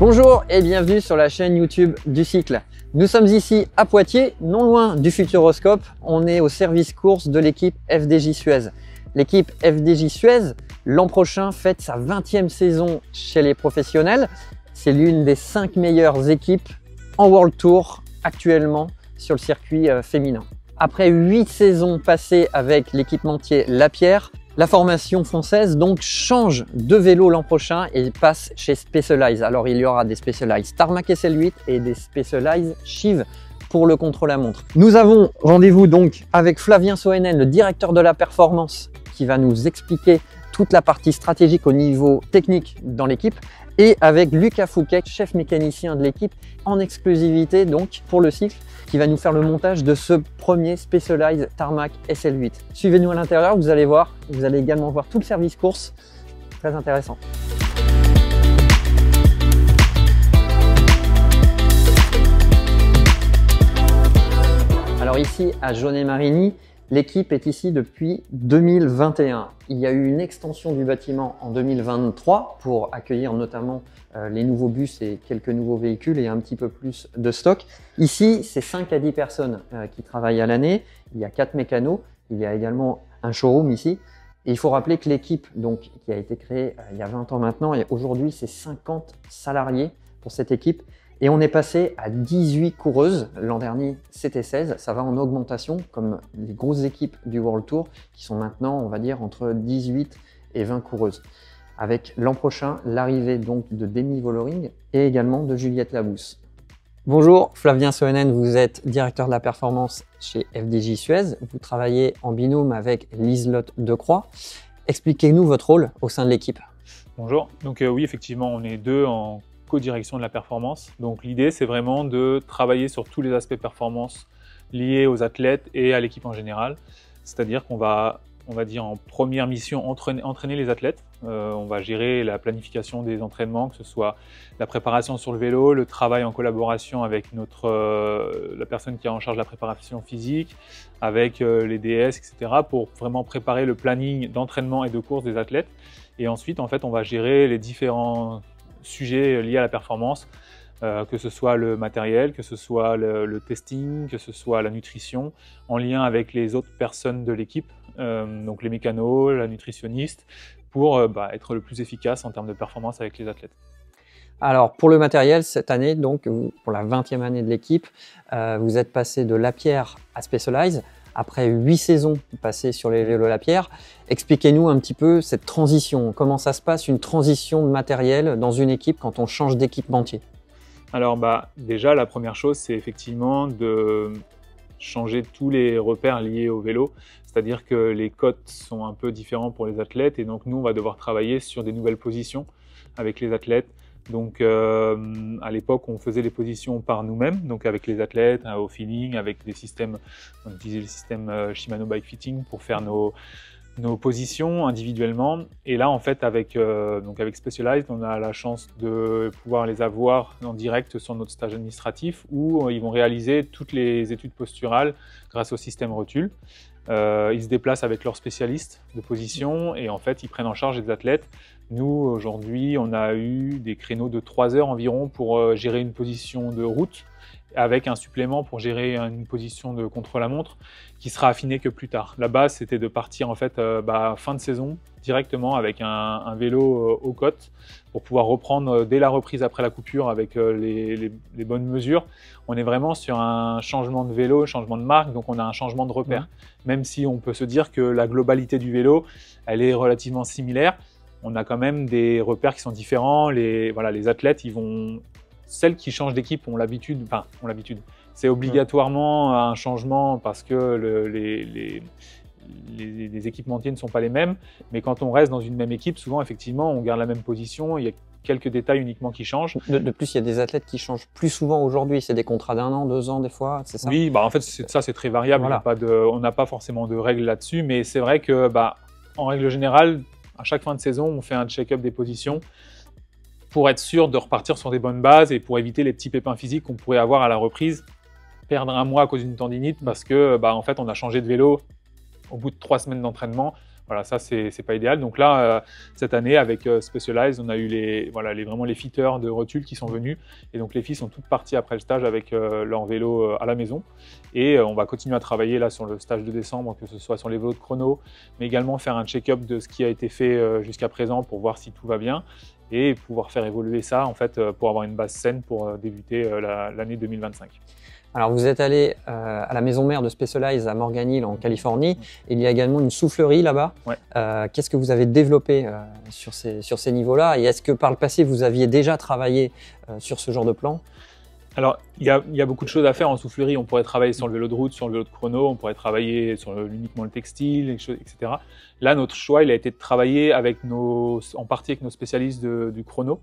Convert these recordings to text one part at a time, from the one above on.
Bonjour et bienvenue sur la chaîne YouTube du cycle. Nous sommes ici à Poitiers, non loin du Futuroscope. On est au service course de l'équipe FDJ Suez. L'équipe FDJ Suez, l'an prochain, fête sa 20e saison chez les professionnels. C'est l'une des 5 meilleures équipes en World Tour actuellement sur le circuit féminin. Après 8 saisons passées avec l'équipementier Lapierre, la formation française donc change de vélo l'an prochain et passe chez Specialized. Alors il y aura des Specialized Tarmac SL8 et des Specialized Chive pour le contre-la-montre. Nous avons rendez-vous donc avec Flavien Soenen, le directeur de la performance, qui va nous expliquer toute la partie stratégique au niveau technique dans l'équipe, et avec Lucas Fouquet, chef mécanicien de l'équipe, en exclusivité donc pour le cycle, qui va nous faire le montage de ce premier Specialized Tarmac SL8. Suivez-nous à l'intérieur, vous allez voir, vous allez également voir tout le service course, très intéressant. Alors ici à Jaunet-Marigny, l'équipe est ici depuis 2021. Il y a eu une extension du bâtiment en 2023 pour accueillir notamment les nouveaux bus et quelques nouveaux véhicules et un petit peu plus de stock. Ici, c'est 5 à 10 personnes qui travaillent à l'année. Il y a 4 mécanos. Il y a également un showroom ici. Et il faut rappeler que l'équipe donc, qui a été créée il y a 20 ans maintenant, et aujourd'hui, c'est 50 salariés pour cette équipe. Et on est passé à 18 coureuses. L'an dernier, c'était 16. Ça va en augmentation, comme les grosses équipes du World Tour, qui sont maintenant, on va dire, entre 18 et 20 coureuses. Avec l'an prochain, l'arrivée donc de Demi Vollering et également de Juliette Labousse. Bonjour, Flavien Soenen, vous êtes directeur de la performance chez FDJ Suez. Vous travaillez en binôme avec Liselotte Decroix. Expliquez-nous votre rôle au sein de l'équipe. Bonjour, donc oui, effectivement, on est deux en co-direction de la performance. Donc l'idée, c'est vraiment de travailler sur tous les aspects performance liés aux athlètes et à l'équipe en général. C'est-à-dire qu'on va, on va dire en première mission, entraîner les athlètes. On va gérer la planification des entraînements, que ce soit la préparation sur le vélo, le travail en collaboration avec la personne qui est en charge de la préparation physique, avec les DS, etc. pour vraiment préparer le planning d'entraînement et de course des athlètes. Et ensuite, en fait, on va gérer les différents sujets liés à la performance, que ce soit le matériel, que ce soit le testing, que ce soit la nutrition, en lien avec les autres personnes de l'équipe, donc les mécanos, la nutritionniste, pour être le plus efficace en termes de performance avec les athlètes. Alors pour le matériel, cette année, donc pour la 20e année de l'équipe, vous êtes passé de Lapierre à Specialized. Après 8 saisons passées sur les vélos Lapierre, expliquez-nous un petit peu cette transition. Comment ça se passe, une transition de matériel dans une équipe quand on change d'équipementier? Alors déjà, la première chose, c'est effectivement de changer tous les repères liés au vélo. C'est-à-dire que les cotes sont un peu différents pour les athlètes et donc nous, on va devoir travailler sur des nouvelles positions avec les athlètes. Donc à l'époque, on faisait les positions par nous-mêmes, donc avec les athlètes, au feeling, avec des systèmes, on utilisait le système Shimano Bike Fitting pour faire nos positions individuellement. Et là, en fait, avec Specialized, on a la chance de pouvoir les avoir en direct sur notre stage administratif où ils vont réaliser toutes les études posturales grâce au système Rotule. Ils se déplacent avec leurs spécialistes de position et en fait, ils prennent en charge les athlètes. Nous, aujourd'hui, on a eu des créneaux de 3 heures environ pour gérer une position de route avec un supplément pour gérer une position de contre-la-montre qui sera affinée que plus tard. La base, c'était de partir en fait fin de saison directement avec un vélo aux côtes pour pouvoir reprendre dès la reprise après la coupure avec les bonnes mesures. On est vraiment sur un changement de vélo, changement de marque, donc on a un changement de repère. Même si on peut se dire que la globalité du vélo, elle est relativement similaire, on a quand même des repères qui sont différents. Les athlètes, celles qui changent d'équipe ont l'habitude, c'est obligatoirement un changement parce que les équipementiers ne sont pas les mêmes. Mais quand on reste dans une même équipe, souvent, effectivement, on garde la même position. Il y a quelques détails uniquement qui changent. De plus, il y a des athlètes qui changent plus souvent aujourd'hui. C'est des contrats d'1 an, 2 ans, des fois, c'est ça? Oui, en fait, ça, c'est très variable. Voilà. On n'a pas forcément de règles là-dessus. Mais c'est vrai que, en règle générale, à chaque fin de saison, on fait un check-up des positions pour être sûr de repartir sur des bonnes bases et pour éviter les petits pépins physiques qu'on pourrait avoir à la reprise. Perdre un mois à cause d'une tendinite parce que, en fait, on a changé de vélo au bout de 3 semaines d'entraînement. Voilà, ça c'est pas idéal. Donc là, cette année avec Specialized, on a eu vraiment les fitters de Rotule qui sont venus, et donc les filles sont toutes parties après le stage avec leur vélo à la maison, et on va continuer à travailler là sur le stage de décembre, que ce soit sur les vélos de chrono, mais également faire un check-up de ce qui a été fait jusqu'à présent pour voir si tout va bien, et pouvoir faire évoluer ça en fait pour avoir une base saine pour débuter l'année 2025. Alors, vous êtes allé à la maison mère de Specialized à Morgan Hill en Californie. Il y a également une soufflerie là-bas. Ouais. Qu'est-ce que vous avez développé sur ces niveaux-là? Et est-ce que par le passé, vous aviez déjà travaillé sur ce genre de plan? Alors, il y a beaucoup de choses à faire en soufflerie. On pourrait travailler sur le vélo de route, sur le vélo de chrono, on pourrait travailler sur uniquement le textile, etc. Là, notre choix, il a été de travailler en partie avec nos spécialistes du chrono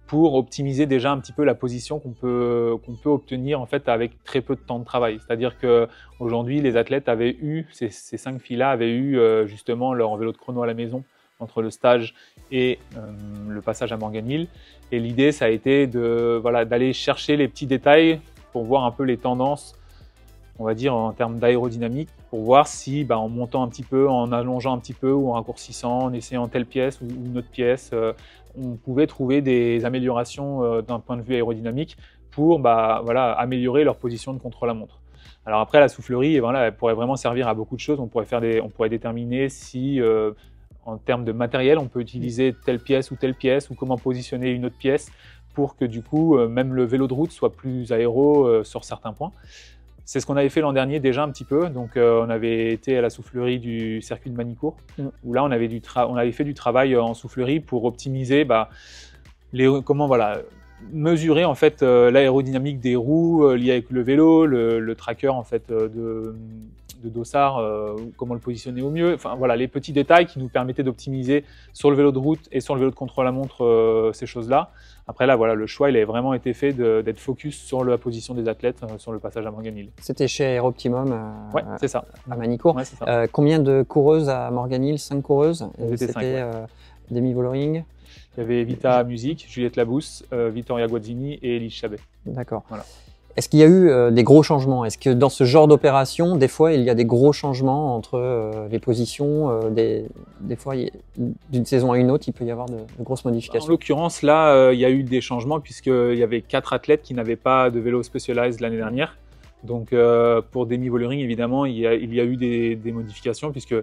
pour optimiser déjà un petit peu la position qu'on peut obtenir en fait avec très peu de temps de travail. C'est-à-dire qu'aujourd'hui, les athlètes avaient eu, ces 5 filles-là avaient eu justement leur vélo de chrono à la maison entre le stage et le passage à Morgan Hill. Et l'idée, ça a été d'aller chercher les petits détails pour voir un peu les tendances, on va dire en termes d'aérodynamique, pour voir si en montant un petit peu, en allongeant un petit peu ou en raccourcissant, en essayant telle pièce ou une autre pièce, on pouvait trouver des améliorations d'un point de vue aérodynamique pour améliorer leur position de contre-la-montre. Alors après, la soufflerie, elle pourrait vraiment servir à beaucoup de choses. On pourrait déterminer si en termes de matériel, on peut utiliser telle pièce, ou comment positionner une autre pièce pour que du coup, même le vélo de route soit plus aéro sur certains points. C'est ce qu'on avait fait l'an dernier déjà un petit peu. Donc, on avait été à la soufflerie du circuit de Manicourt, où là, on avait fait du travail en soufflerie pour optimiser mesurer en fait l'aérodynamique des roues liées avec le vélo, le tracker en fait de dossard, comment le positionner au mieux. Enfin voilà, les petits détails qui nous permettaient d'optimiser sur le vélo de route et sur le vélo de contre-la-montre ces choses-là. Après là, voilà, le choix il a vraiment été fait d'être focus sur la position des athlètes sur le passage à Morgan Hill. C'était chez Aeroptimum ouais, c'est ça. À Manicourt. Ouais, c'est ça. Combien de coureuses à Morgan Hill? 5 coureuses. C'était Demi Vollering. Il y avait Vita Music, Juliette Labousse, Vittoria Guazzini et Elise Chabet. D'accord. Voilà. Est-ce qu'il y a eu des gros changements? Est-ce que dans ce genre d'opération, des fois, il y a des gros changements entre les positions? Des fois, d'une saison à une autre, il peut y avoir de grosses modifications. En l'occurrence, là, il y a eu des changements puisqu'il y avait 4 athlètes qui n'avaient pas de vélo Specialized l'année dernière. Donc, pour Demi Vollering, évidemment, il y a eu des modifications puisque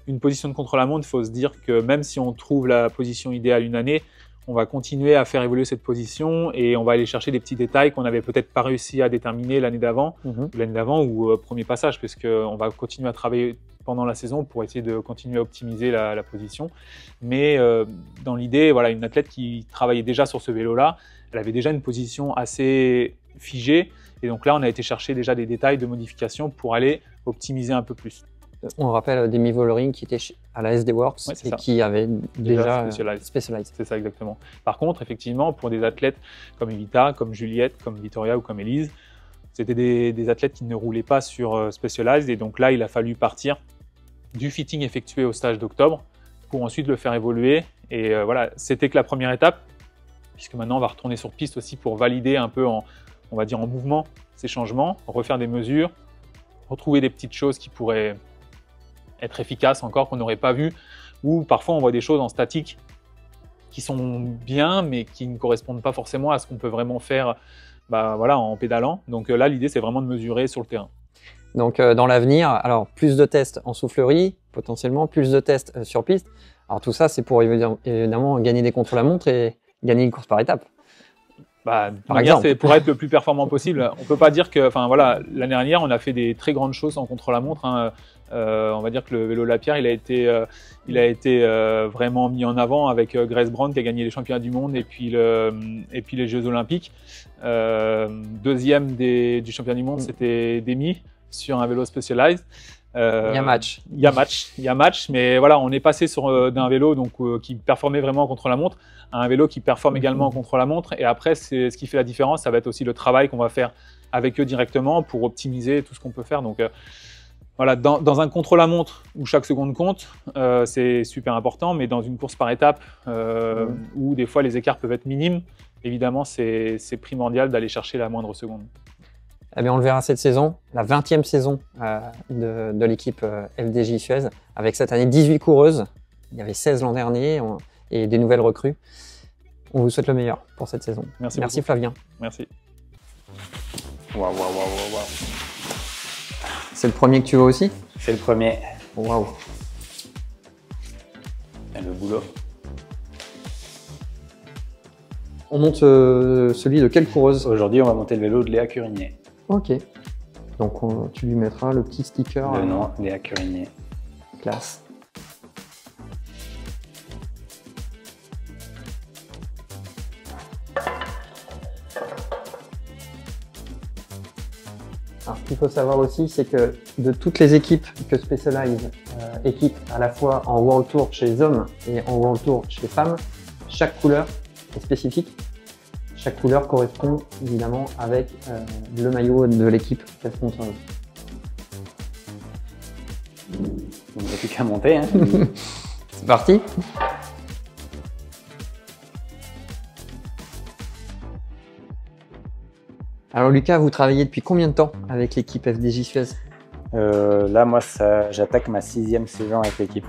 une position de contre-la-montre, il faut se dire que même si on trouve la position idéale une année, on va continuer à faire évoluer cette position et on va aller chercher des petits détails qu'on n'avait peut-être pas réussi à déterminer l'année d'avant ou premier passage, puisqu'on va continuer à travailler pendant la saison pour essayer de continuer à optimiser la position. Mais dans l'idée, voilà, une athlète qui travaillait déjà sur ce vélo-là, elle avait déjà une position assez figée. Et donc là, on a été chercher déjà des détails de modification pour aller optimiser un peu plus. On rappelle Demi Vollering qui était à la SD Works et qui avait déjà Specialized. C'est ça exactement. Par contre, effectivement, pour des athlètes comme Evita, comme Juliette, comme Vittoria ou comme Elise, c'était des athlètes qui ne roulaient pas sur Specialized. Et donc là, il a fallu partir du fitting effectué au stage d'octobre pour ensuite le faire évoluer. Et voilà, c'était que la première étape, puisque maintenant, on va retourner sur piste aussi pour valider un peu on va dire en mouvement ces changements, refaire des mesures, retrouver des petites choses qui pourraient être efficaces encore, qu'on n'aurait pas vu, ou parfois on voit des choses en statique qui sont bien, mais qui ne correspondent pas forcément à ce qu'on peut vraiment faire en pédalant. Donc là, l'idée, c'est vraiment de mesurer sur le terrain. Donc dans l'avenir, alors plus de tests en soufflerie, potentiellement plus de tests sur piste. Alors tout ça, c'est pour évidemment gagner des contre-la-montre et gagner une course par étape. Par exemple, c'est pour être le plus performant possible. On peut pas dire que, l'année dernière, on a fait des très grandes choses en contre-la-montre. Hein. On va dire que le vélo Lapierre, il a été vraiment mis en avant avec Grace Brown qui a gagné les championnats du monde et puis les Jeux Olympiques. Deuxième du championnat du monde, c'était Demi sur un vélo Specialized. Il y a match. Il y a match, mais voilà, on est passé d'un vélo qui performait vraiment contre la montre à un vélo qui performe également contre la montre. Et après, c'est ce qui fait la différence. Ça va être aussi le travail qu'on va faire avec eux directement pour optimiser tout ce qu'on peut faire. Donc voilà, dans un contre-la-montre où chaque seconde compte, c'est super important, mais dans une course par étape où des fois les écarts peuvent être minimes, évidemment, c'est primordial d'aller chercher la moindre seconde. Eh bien, on le verra cette saison, la 20e saison de l'équipe FDJ Suez, avec cette année 18 coureuses Il y avait 16 l'an dernier et des nouvelles recrues. On vous souhaite le meilleur pour cette saison. Merci Flavien. Merci. Waouh. C'est le premier que tu vois aussi? C'est le premier. Waouh. Et le boulot. On monte celui de quelle coureuse? Aujourd'hui, on va monter le vélo de Léa Curinier. Ok. Donc tu lui mettras le petit sticker. Le nom, Léa Curinier. Classe. Alors, ce qu'il faut savoir aussi, c'est que de toutes les équipes que Specialized équipe à la fois en World Tour chez les hommes et en World Tour chez les femmes, chaque couleur est spécifique. Chaque couleur correspond évidemment avec le maillot de l'équipe qu'elle sponsorise. Donc, il n'y a plus qu'à monter. Hein. C'est parti. Alors Lucas, vous travaillez depuis combien de temps avec l'équipe FDJ Suez? Là, moi, j'attaque ma 6e saison avec l'équipe.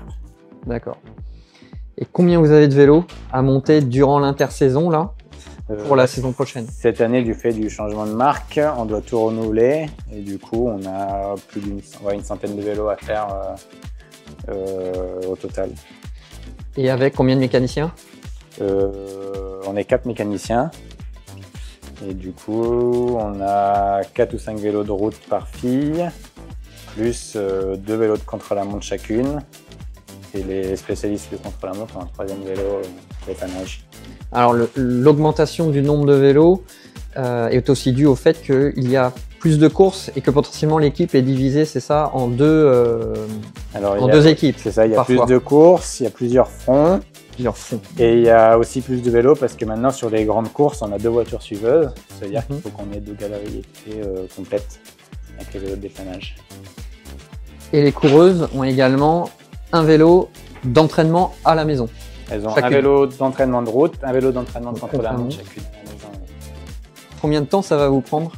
D'accord. Et combien vous avez de vélos à monter durant l'intersaison là pour la saison prochaine? Cette année, du fait du changement de marque, on doit tout renouveler et du coup, on a plus une centaine de vélos à faire au total. Et avec combien de mécaniciens? On est 4 mécaniciens et du coup, on a 4 ou 5 vélos de route par fille, plus 2 vélos de contre-la-montre chacune. Et les spécialistes du contre-la-montre ont un 3e vélo d'épanage. Alors l'augmentation du nombre de vélos est aussi due au fait qu'il y a plus de courses et que potentiellement l'équipe est divisée, c'est ça, en deux équipes. C'est ça, il y a parfois plus de courses, il y a plusieurs fronts. fonds. Et il y a aussi plus de vélos parce que maintenant sur les grandes courses, on a 2 voitures suiveuses. C'est-à-dire qu'il faut qu'on ait 2 galeries complètes avec les vélos de dépannage. Et les coureuses ont également un vélo d'entraînement à la maison. Elles ont chacune. un vélo d'entraînement de route, un vélo d'entraînement de contre-la-montre chacune à la maison. Combien de temps ça va vous prendre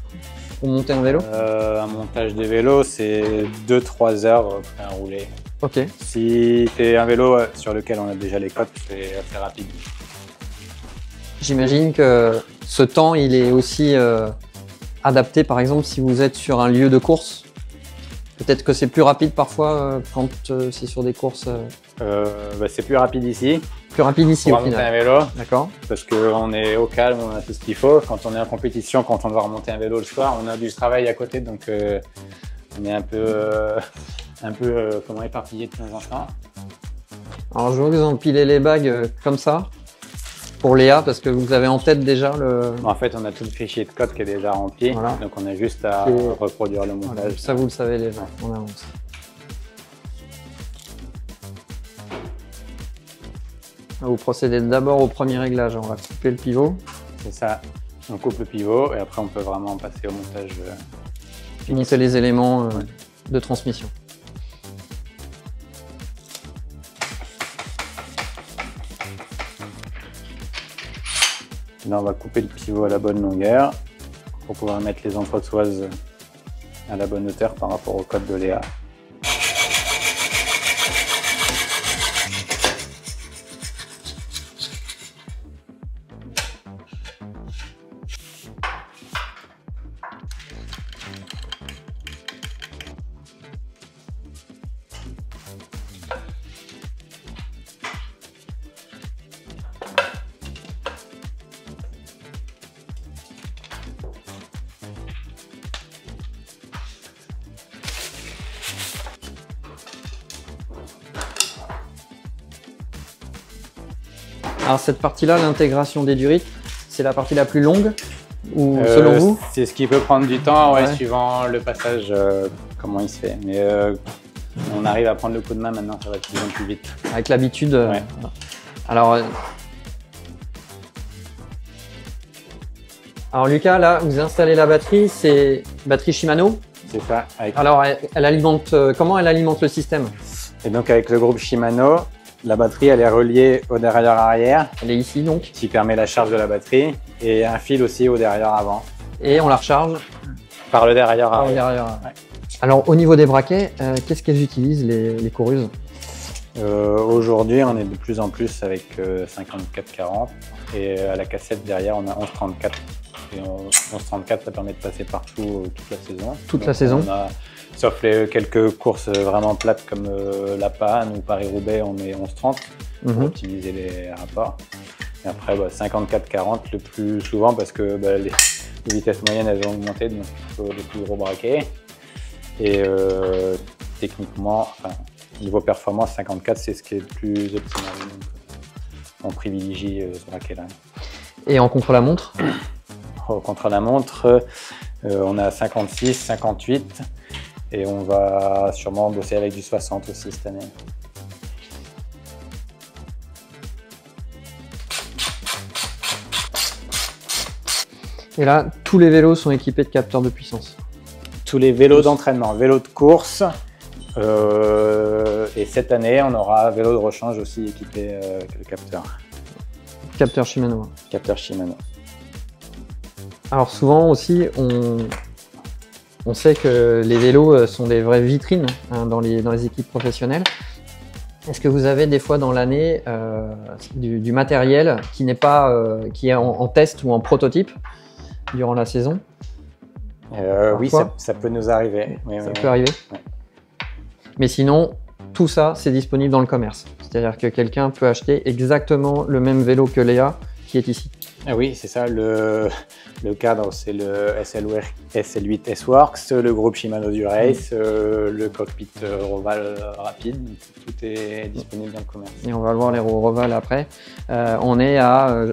pour monter un vélo? Un montage des vélos, c'est 2-3 heures à rouler. Ok. Si c'est un vélo sur lequel on a déjà les cotes, c'est assez rapide. J'imagine que ce temps, il est aussi adapté, par exemple, si vous êtes sur un lieu de course. Peut-être que c'est plus rapide parfois quand c'est sur des courses. C'est plus rapide ici. Plus rapide ici Pour au remonter final. un vélo, D'accord. parce qu'on est au calme, on a tout ce qu'il faut. Quand on est en compétition, quand on doit remonter un vélo le soir, on a du travail à côté, donc on est un peu éparpillé de temps en temps. Alors je vois que vous empilez les bagues comme ça pour Léa parce que vous avez en tête déjà le. En fait, on a tout le fichier de code qui est déjà rempli, Voilà. donc on a juste à Et- reproduire le montage. Voilà, ça vous le savez déjà en avance. Vous procédez d'abord au premier réglage. On va couper le pivot, C'est ça. On coupe le pivot et après on peut vraiment passer au montage. monter les éléments de transmission. Là, on va couper le pivot à la bonne longueur pour pouvoir mettre les entresoises à la bonne hauteur par rapport au code de Léa. Alors cette partie-là, l'intégration des durites, c'est la partie la plus longue ou selon vous? C'est ce qui peut prendre du temps, Ouais. suivant le passage, comment il se fait. Mais on arrive à prendre le coup de main maintenant, ça va de plus en plus vite. Avec l'habitude. Ouais. Alors, alors Lucas, là, vous installez la batterie, c'est batterie Shimano. C'est ça. Alors, elle alimente, comment elle alimente le système? Et donc avec le groupe Shimano, la batterie elle est reliée au derrière arrière, Elle est ici donc, qui permet la charge de la batterie, et un fil aussi au derrière avant, et on la recharge par le derrière par arrière. derrière. Ouais. Alors, au niveau des braquets, qu'est-ce qu'elles utilisent les coureuses? Aujourd'hui, on est de plus en plus avec 54-40 et à la cassette derrière, on a 11-34. Et 11-34, ça permet de passer partout toute la saison. Toute la saison. Sauf quelques courses vraiment plates comme la Panne ou Paris-Roubaix, on met 11-30 pour optimiser les rapports. Et après, 54-40 le plus souvent parce que les vitesses moyennes elles ont augmenté, donc il faut des plus gros braquets. Et techniquement, niveau performance, 54 c'est ce qui est le plus optimal. Donc, on privilégie ce braquet-là. Et en contre-la-montre? Au contre-la-montre, on a 56, 58 et on va sûrement bosser avec du 60 aussi cette année. Et là, tous les vélos sont équipés de capteurs de puissance? Tous les vélos d'entraînement, vélos de course. Et cette année, on aura un vélo de rechange aussi équipé avec le capteur. Capteur Shimano. Capteur Shimano. Alors souvent aussi, on sait que les vélos sont des vraies vitrines dans les équipes professionnelles. Est-ce que vous avez des fois dans l'année du matériel qui n'est pas qui est en test ou en prototype durant la saison? Oui, ça peut nous arriver. Oui, ça peut arriver. Ouais. Mais sinon, tout ça, c'est disponible dans le commerce. C'est-à-dire que quelqu'un peut acheter exactement le même vélo que Léa qui est ici. Ah oui, c'est ça. Le cadre, c'est le SL8 S-Works, le groupe Shimano du Race, le cockpit Roval rapide. Tout est disponible dans le commerce. Et on va voir les Roval après. On est à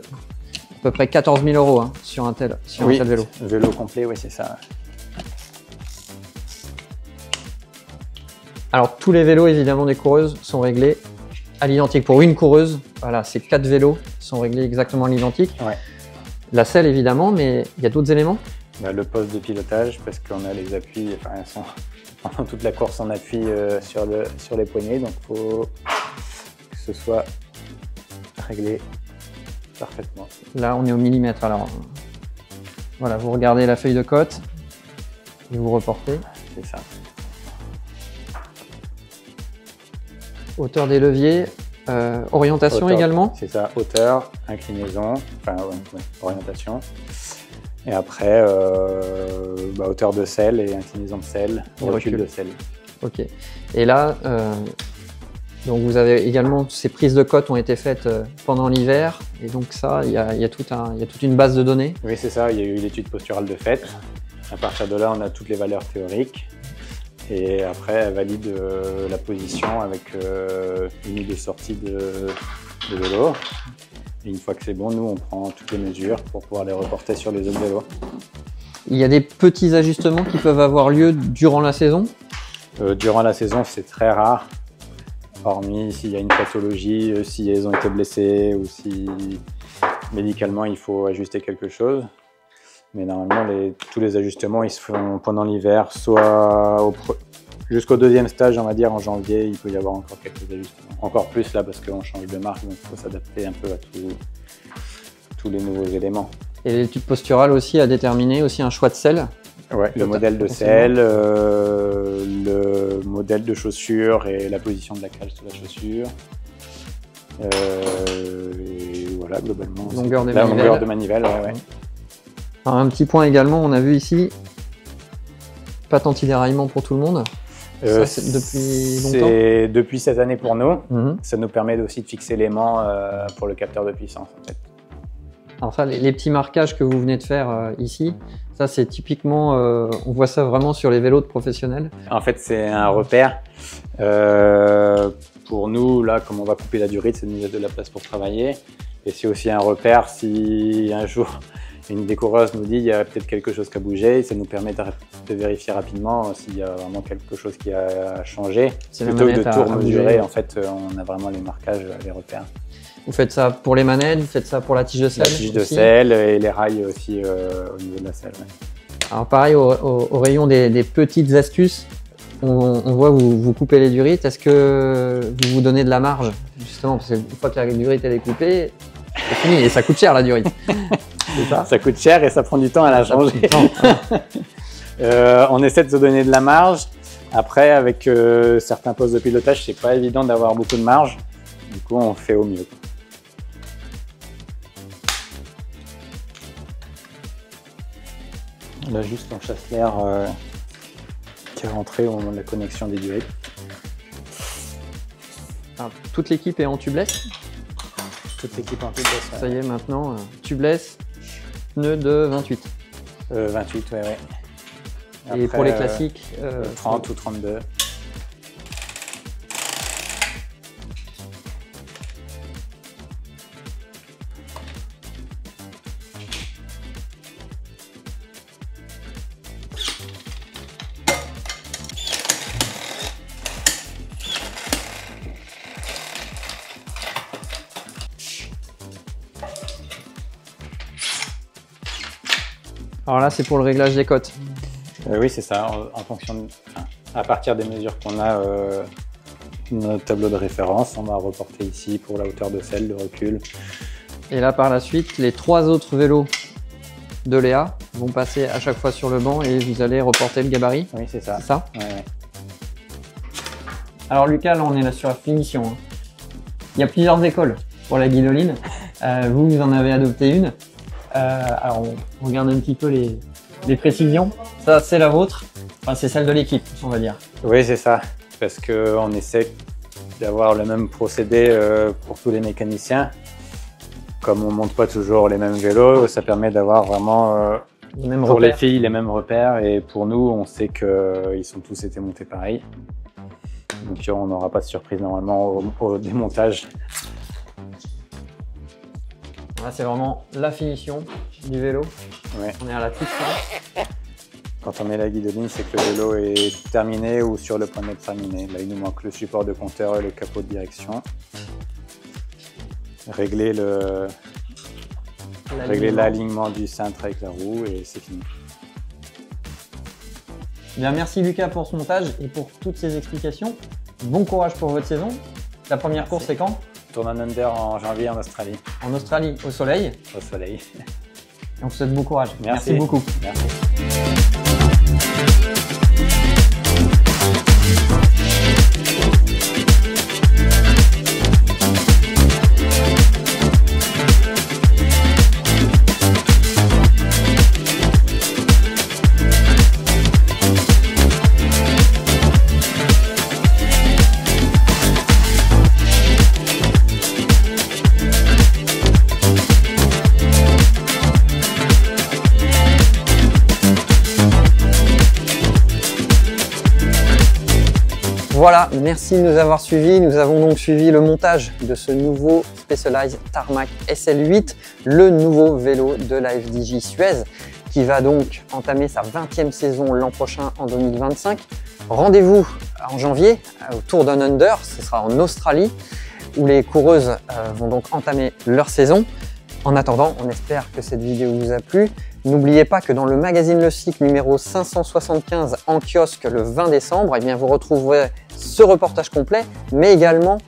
peu près 14 000 € sur un tel vélo. Vélo complet, oui, c'est ça. Alors tous les vélos évidemment des coureuses sont réglés à l'identique. Pour une coureuse, voilà, ces 4 vélos sont réglés exactement à l'identique. Ouais. La selle évidemment, mais il y a d'autres éléments? Le poste de pilotage, parce qu'on a les appuis, elles sont pendant toute la course on appuie sur les poignées, donc il faut que ce soit réglé parfaitement. Là on est au millimètre, alors voilà, vous regardez la feuille de cote et vous reportez. C'est ça. Hauteur des leviers, orientation hauteur, également. C'est ça, hauteur, inclinaison, orientation. Et après, hauteur de selle et inclinaison de selle, recul de selle. Ok. Et là, donc vous avez également, ces prises de cote ont été faites pendant l'hiver. Et donc ça, il y a toute une base de données. Oui, c'est ça, il y a eu l'étude posturale de fait. À partir de là, on a toutes les valeurs théoriques. Et après, elle valide la position avec une ou deux sorties de vélo. Et une fois que c'est bon, nous, on prend toutes les mesures pour pouvoir les reporter sur les autres vélos. Il y a des petits ajustements qui peuvent avoir lieu durant la saison? Durant la saison, c'est très rare. Hormis s'il y a une pathologie, si elles ont été blessées ou si médicalement, il faut ajuster quelque chose. Mais normalement, tous les ajustements, ils se font pendant l'hiver, soit jusqu'au deuxième stage, on va dire, en janvier, il peut y avoir encore quelques ajustements. Encore plus là, parce qu'on change de marque, donc il faut s'adapter un peu à tous les nouveaux éléments. Et l'étude posturale aussi a déterminé aussi un choix de selle? Ouais, le modèle de selle, le modèle de chaussure et la position de la cale sur la chaussure. Et voilà, globalement. Longueur de manivelle, ouais. Alors, un petit point également, on a vu ici, patte anti-déraillement pour tout le monde. Ça, c'est depuis longtemps? C'est depuis cette année pour nous. Ça nous permet aussi de fixer l'aimant pour le capteur de puissance. En fait. Alors ça, les petits marquages que vous venez de faire ici, ça c'est typiquement, on voit ça vraiment sur les vélos de professionnels. En fait, c'est un repère. Pour nous, là, comme on va couper la durite, ça nous laisse de la place pour travailler. Et c'est aussi un repère si un jour une des coureuses nous dit il y a peut-être quelque chose qui a bougé, ça nous permet de vérifier rapidement s'il y a vraiment quelque chose qui a changé. Plutôt que de tout mesurer, en fait, on a vraiment les marquages, les repères. Vous faites ça pour les manettes, vous faites ça pour la tige de selle? La tige de selle et les rails aussi au niveau de la selle. Ouais. Alors pareil, au rayon des petites astuces, on voit que vous coupez les durites. Est-ce que vous donnez de la marge? Justement, parce qu'une fois que la durite elle est coupée, c'est fini et ça coûte cher la durite. Ça coûte cher et ça prend du temps à la changer. On essaie de se donner de la marge. Après, avec certains postes de pilotage, c'est pas évident d'avoir beaucoup de marge. Du coup, on fait au mieux. Là, juste on chasse l'air qui est rentré au moment de la connexion des durées. Alors, toute l'équipe est en tubeless. Toute l'équipe en tubeless. Ça y est, maintenant, tubeless, pneu de 28. 28, ouais. Et Après, pour les classiques 30 ou 32. Alors là, c'est pour le réglage des cotes. Oui, c'est ça. En fonction de, à partir des mesures qu'on a, notre tableau de référence, on va reporter ici pour la hauteur de selle, de recul. Et là, par la suite, les 3 autres vélos de Léa vont passer à chaque fois sur le banc et vous allez reporter le gabarit. Oui, c'est ça. C'est ça? Ouais. Alors Lucas, là, on est là sur la finition. Hein. Il y a plusieurs écoles pour la guidoline. Vous en avez adopté une. Alors, on regarde un petit peu les précisions. Ça, c'est la vôtre. Enfin, c'est celle de l'équipe, on va dire. Oui, c'est ça. Parce qu'on essaie d'avoir le même procédé pour tous les mécaniciens. Comme on ne monte pas toujours les mêmes vélos, ça permet d'avoir vraiment, pour les filles, les mêmes repères. Et pour nous, on sait qu'ils sont tous été montés pareil. Donc, on n'aura pas de surprise normalement au démontage. Là, c'est vraiment la finition du vélo. Ouais. On est à la toute fin. Quand on met la guidoline, c'est que le vélo est terminé ou sur le point d'être terminé. Là, il nous manque le support de compteur et le capot de direction. Régler l'alignement du cintre avec la roue et c'est fini. Bien, merci Lucas pour ce montage et pour toutes ces explications. Bon courage pour votre saison. La première course, c'est quand? Tourne en under en janvier en Australie. En Australie, au soleil. Au soleil. Et on vous souhaite bon courage. Merci beaucoup. Merci. Voilà, merci de nous avoir suivis. Nous avons donc suivi le montage de ce nouveau Specialized Tarmac SL8, le nouveau vélo de la FDJ Suez, qui va donc entamer sa 20e saison l'an prochain en 2025. Rendez-vous en janvier au Tour Down Under, ce sera en Australie, où les coureuses vont donc entamer leur saison. En attendant, on espère que cette vidéo vous a plu. N'oubliez pas que dans le magazine Le Cycle numéro 575 en kiosque le 20 décembre, eh bien, vous retrouverez ce reportage complet, mais également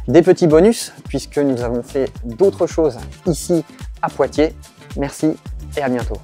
des petits bonus, puisque nous avons fait d'autres choses ici à Poitiers. Merci et à bientôt.